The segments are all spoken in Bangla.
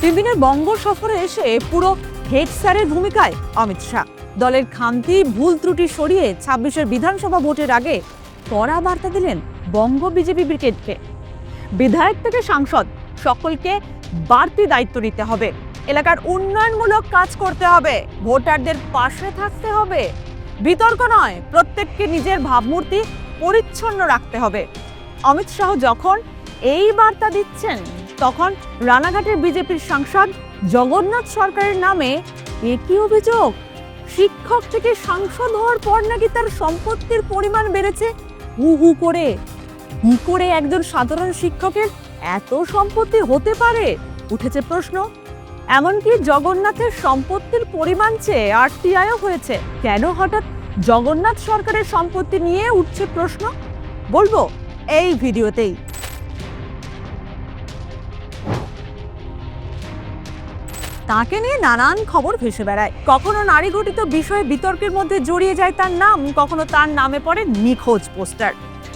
3 দিনের বঙ্গ সফরে এসে পুরো হেড স্যারের ভূমিকায় অমিত শাহ। দলের খামতি ভুল ত্রুটি সরিয়ে 26-এর বিধানসভা ভোটের আগে কড়া বার্তা দিলেন বঙ্গ বিজেপি ব্রিগেডকে। বিধায়ক থেকে সাংসদ সকলকে বাড়তি দায়িত্ব নিতে হবে, এলাকার উন্নয়নমূলক কাজ করতে হবে, ভোটারদের পাশে থাকতে হবে, বিতর্ক নয়, প্রত্যেককে নিজের ভাবমূর্তি পরিচ্ছন্ন রাখতে হবে। অমিত শাহ যখন এই বার্তা দিচ্ছেন তখন রানাঘাটের বিজেপির সাংসদ জগন্নাথ সরকারের নামে একই অভিযোগ। শিক্ষক থেকে সাংসদ হওয়ার পর নাকি তার সম্পত্তির পরিমাণ বেড়েছে হু হু করে। কি করে একজন সাধারণ শিক্ষকের এত সম্পত্তি হতে পারে উঠেছে প্রশ্ন। এমনকি জগন্নাথের সম্পত্তির পরিমাণ চেয়ে আরটিআইও হয়েছে। কেন হঠাৎ জগন্নাথ সরকারের সম্পত্তি নিয়ে উঠছে প্রশ্ন, বলবো এই ভিডিওতেই। তাকে নিয়ে নানান খবর ভেসে বেড়ায়। কখনো নারী ঘটিত বিষয়ে বিতর্কের মধ্যে জড়িয়ে যায় তার নাম, কখনো তার নামে পড়ে নিখোঁজ পোস্টার,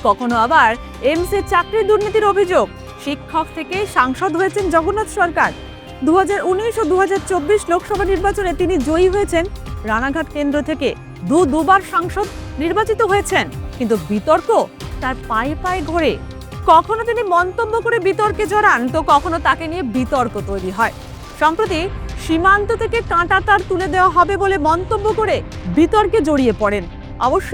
কখনো আবার এমসে চাকরির দুর্নীতির অভিযোগ। শিক্ষক থেকে সাংসদ হয়েছেন জগন্নাথ সরকার। 2019 ও 2024 লোকসভা নির্বাচনে তিনি জয়ী হয়েছেন রানাঘাট কেন্দ্র থেকে। দুবার সাংসদ নির্বাচিত হয়েছেন, কিন্তু বিতর্ক তার পায়ে পায়ে ঘোরে। কখনো তিনি মন্তব্য করে বিতর্কে জড়ান, তো কখনো তাকে নিয়ে বিতর্ক তৈরি হয়। সম্প্রতি সীমান্ত থেকে কাঁটা তার তুলে দেওয়া হবে বলে মন্তব্য করে বিতর্কে জড়িয়ে পড়েন। অবশ্য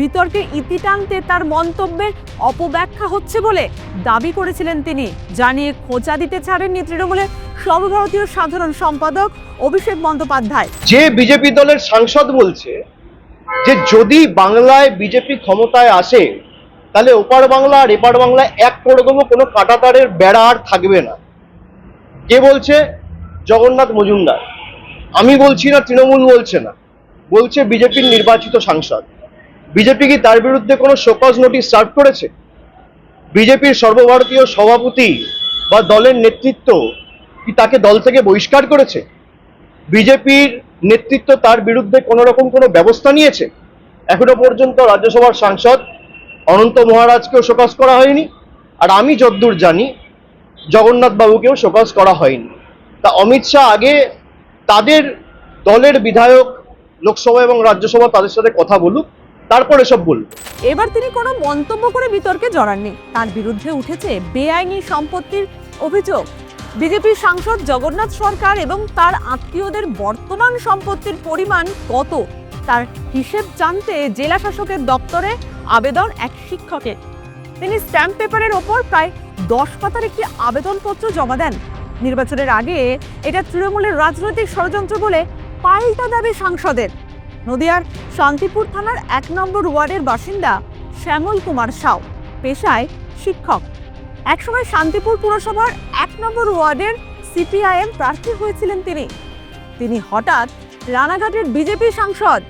বিতর্কে ইতি টানতে তার মন্তব্যের অপব্যাখ্যা হচ্ছে বলে দাবি করেছিলেন তিনি, জানিয়ে খোঁচা দিতে ছাড়েননি তৃণমূলের সর্বভারতীয় সাধারণ সম্পাদক অভিষেক বন্দ্যোপাধ্যায়। যে বিজেপি দলের সাংসদ বলছে যে যদি বাংলায় বিজেপি ক্ষমতায় আসে তাহলে ওপার বাংলা আর এপার বাংলায় এক করে দেবো, কোনো কাঁটাতারের বেড়া আর থাকবে না। কে বলছে? জগন্নাথ মজুমদার। আমি বলছি না, তৃণমূল বলছে না, বলছে বিজেপির নির্বাচিত সাংসদ। বিজেপি কি তার বিরুদ্ধে কোনো শোকজ নোটিশ সার্ভ করেছে? বিজেপির সর্বভারতীয় সভাপতি বা দলের নেতৃত্ব কি তাকে দল থেকে বহিষ্কার করেছে? বিজেপির নেতৃত্ব তার বিরুদ্ধে কোনো রকম কোনো ব্যবস্থা নিয়েছে? এখনো পর্যন্ত রাজ্যসভার সাংসদ অনন্ত মহারাজকেও শোকজ করা হয়নি, আর আমি যতদূর জানি জগন্নাথ বাবুকেও শোকজ করা হয়নি। তা অমিত শাহ আগে তাদের দলের বিধায়ক লোকসভা এবং রাজ্যসভা তাদের সাথে কথা বলুক, তারপরে সব বলুক। এবার তিনি কোনো মন্তব্য করে বিতর্কে জড়াননি। তার বিরুদ্ধে উঠেছে বেআইনি সম্পত্তির অভিযোগ। বিজেপির সাংসদ জগন্নাথ সরকার এবং তার আত্মীয়দের বর্তমান সম্পত্তির পরিমাণ কত তার হিসেব জানতে জেলা শাসকের দপ্তরে আবেদন এক শিক্ষকের। তিনি স্ট্যাম্প পেপারের ওপর প্রায় 10 পাতার একটি আবেদনপত্র জমা দেন। নির্বাচনের আগে এটা তৃণমূলের রাজনৈতিক ষড়যন্ত্র বলে পাল্টা দাবি সাংসদের। নদিয়ার শান্তিপুর থানার 1 নম্বর ওয়ার্ডের বাসিন্দা শ্যামল কুমার সাউ, পেশায় শিক্ষক। একসময় শান্তিপুর পুরসভার 1 নম্বর ওয়ার্ডের সিপিআইএম প্রার্থী হয়েছিলেন তিনি হঠাৎ রানাঘাটের বিজেপি সাংসদ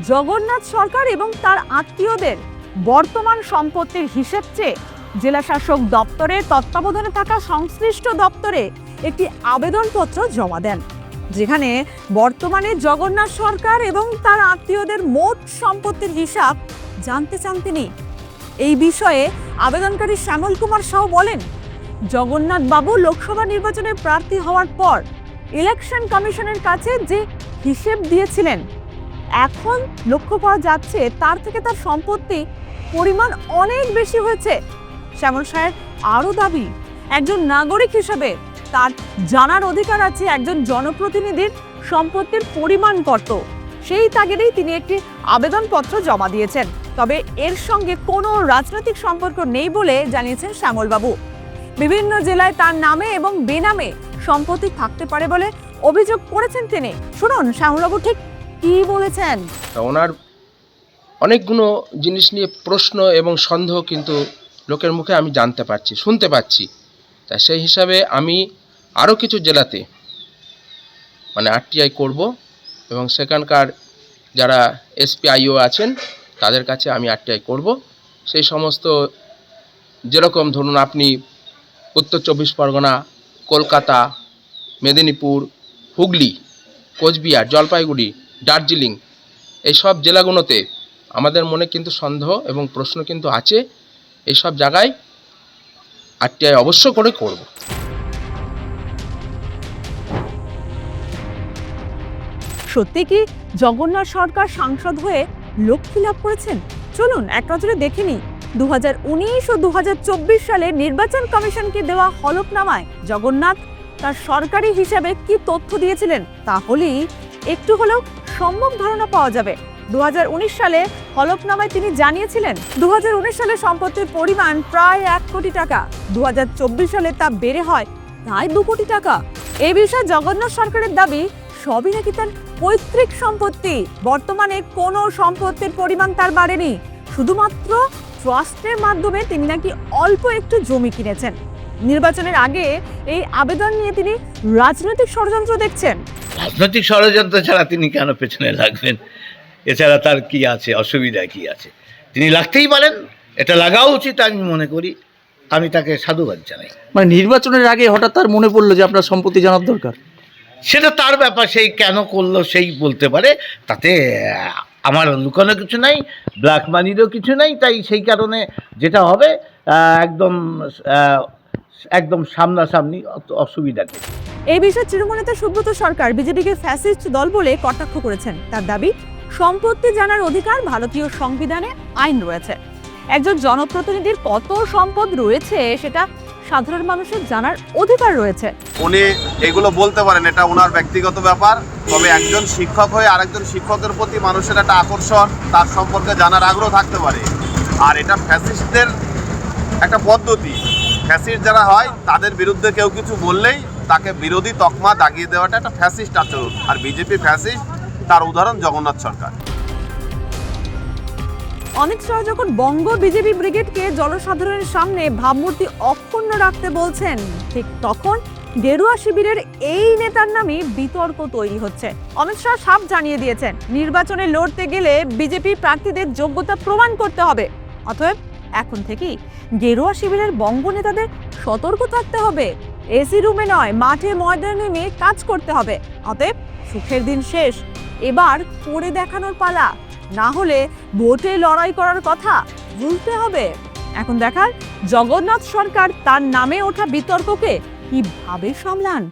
জগন্নাথ সরকার এবং তার আত্মীয়দের বর্তমান সম্পত্তির হিসেব চেয়ে জেলা শাসক দপ্তরের তত্ত্বাবধানে থাকা সংশ্লিষ্ট দপ্তরে একটি আবেদনপত্র জমা দেন, যেখানে বর্তমানে জগন্নাথ সরকার এবং তার আত্মীয়দের মোট সম্পত্তির হিসাব জানতে চান তিনি। এই বিষয়ে আবেদনকারী শ্যামল কুমার সাউ বলেন, জগন্নাথ বাবু লোকসভা নির্বাচনে প্রার্থী হওয়ার পর ইলেকশন কমিশনের কাছে যে হিসেব দিয়েছিলেন, এখন লক্ষ্য করা যাচ্ছে তার থেকে তার সম্পত্তি পরিমাণ অনেক বেশি হয়েছে। শ্যামল সাহের আরও দাবি, একজন নাগরিক হিসেবে তার জানার অধিকার আছে একজন জনপ্রতিনিধির সম্পত্তির পরিমাণ কত। সেই তাগিদেই তিনি একটি আবেদনপত্র জমা দিয়েছেন। তবে এর সঙ্গে কোনো রাজনৈতিক সম্পর্ক নেই বলে জানিয়েছেন শ্যামলবাবু। বিভিন্ন জেলায় তার নামে এবং বেনামে সম্পত্তি থাকতে পারে বলে অভিযোগ করেছেন তিনি। শুনুন শ্যামলবাবু ঠিক কি বলেছেন। ওনার অনেকগুলো জিনিস নিয়ে প্রশ্ন এবং সন্দেহ কিন্তু লোকের মুখে আমি জানতে পারছি, শুনতে পাচ্ছি। তা সেই হিসাবে আমি আরও কিছু জেলাতে আরটিআই করব এবং সেখানকার যারা এসপিআইও আছেন তাদের কাছে আমি আরটিআই করব। সেই সমস্ত যেরকম ধরুন আপনি উত্তর 24 পরগনা, কলকাতা, মেদিনীপুর, হুগলি, কোচবিহার, জলপাইগুড়ি, দার্জিলিং, এই সব জেলাগুলোতে আমাদের মনে কিন্তু সন্দেহ এবং প্রশ্ন কিন্তু আছে। এই সব জায়গায় আরটিআই অবশ্য করে করব। সত্যি কি জগন্নাথ সরকার সাংসদ হয়ে লক্ষ্মী লাভ করেছেন? চলুন এক নজরে দেখে নিই 2019 ও 2024 সালে নির্বাচন কমিশনকে দেওয়া হলফনামায় জগন্নাথ তার সরকারি হিসাবে কি তথ্য দিয়েছিলেন, তাহলেই একটু হলেও সম্যক ধারণা পাওয়া যাবে। 2019 সালে হলফনামায় তিনি জানিয়েছিলেন 2019 সালে সম্পত্তির পরিমাণ প্রায় 1 কোটি টাকা, 2024 সালে তা বেড়ে হয় প্রায় 2 কোটি টাকা। এই বিষয়ে জগন্নাথ সরকারের দাবি সবই নাকি তার পৈতৃক সম্পত্তি। বর্তমানে কোনো সম্পত্তির পরিমাণ তার বাড়েনি, শুধুমাত্র ট্রাস্টের মাধ্যমে তিনি নাকি অল্প একটু জমি কিনেছেন। নির্বাচনের আগে এই আবেদন নিয়ে তিনি রাজনৈতিক ষড়যন্ত্র দেখছেন। রাজনৈতিক ষড়যন্ত্র ছাড়া তিনি কেন পেছনে লাগবেন? এছাড়া তার কি আছে, অসুবিধা কি আছে? তিনি লাগতেই পারেন, এটা লাগাও উচিত আমি মনে করি। আমি তাকে সাধুবাদ জানাই। মানে নির্বাচনের আগে হঠাৎ তার মনে পড়লো যে আপনার সম্পত্তি জানার দরকার। সেটা তার ব্যাপার, সেই কেন করলো সেই বলতে পারে, তাতে আমার লুকানো কিছু নাই, ব্ল্যাক মানিরও কিছু নাই। তাই সেই কারণে যেটা হবে একদম সামনাসামনি, অসুবিধা নেই। এই বিষয়ে তৃণমূল নেতা সুব্রত সরকার বিজেপিকে ফ্যাসিস্ট দল বলে কটাক্ষ করেছেন। তার দাবি সম্পত্তি জানার অধিকার ভারতীয় সংবিধানে আইন রয়েছে। একজন জনপ্রতিনিধির কত সম্পদ রয়েছে সেটা সাধারণ মানুষের জানার অধিকার রয়েছে। উনি এগুলো বলতে পারেন, এটা ওনার ব্যক্তিগত ব্যাপার। তবে একজন শিক্ষক হয়ে আরেকজন শিক্ষকের প্রতি মানুষের একটা আকর্ষণ, তার সম্পর্কে জানার আগ্রহ থাকতে পারে। আর এটা ফ্যাসিস্টদের একটা পদ্ধতি। ফ্যাসিস্ট যারা হয় তাদের বিরুদ্ধে কেউ কিছু বললেই তাকে বিরোধী তকমা দাগিয়ে দেওয়াটা একটা ফ্যাসিস্ট আচরণ। আর বিজেপি ফ্যাসিস্ট, তার উদাহরণ জগন্নাথ সরকার। অমিত শাহ যখন বঙ্গ বিজেপি ব্রিগেডকে জনসাধারণের সামনে ভাবমূর্তি অক্ষুণ্ণ রাখতে বলছেন, ঠিক তখন গেরুয়া শিবিরের এই নেতার নামে বিতর্ক তৈরি হচ্ছে। অমিত শাহ সাফ জানিয়ে দিয়েছেন, নির্বাচনে লড়তে গেলে বিজেপি প্রার্থীদের যোগ্যতা প্রমাণ করতে হবে। অতএব এখন থেকেই গেরুয়া শিবিরের বঙ্গ নেতাদের সতর্ক থাকতে হবে। এসি রুমে নয়, মাঠে ময়দানে নেমে কাজ করতে হবে। অতএব সুখের দিন শেষ, এবার করে দেখানোর পালা। না হলে ভোটে লড়াই করার কথা ভুলতে হবে। এখন দেখার জগন্নাথ সরকার তার নামে ওঠা বিতর্ককে কিভাবে সামলান।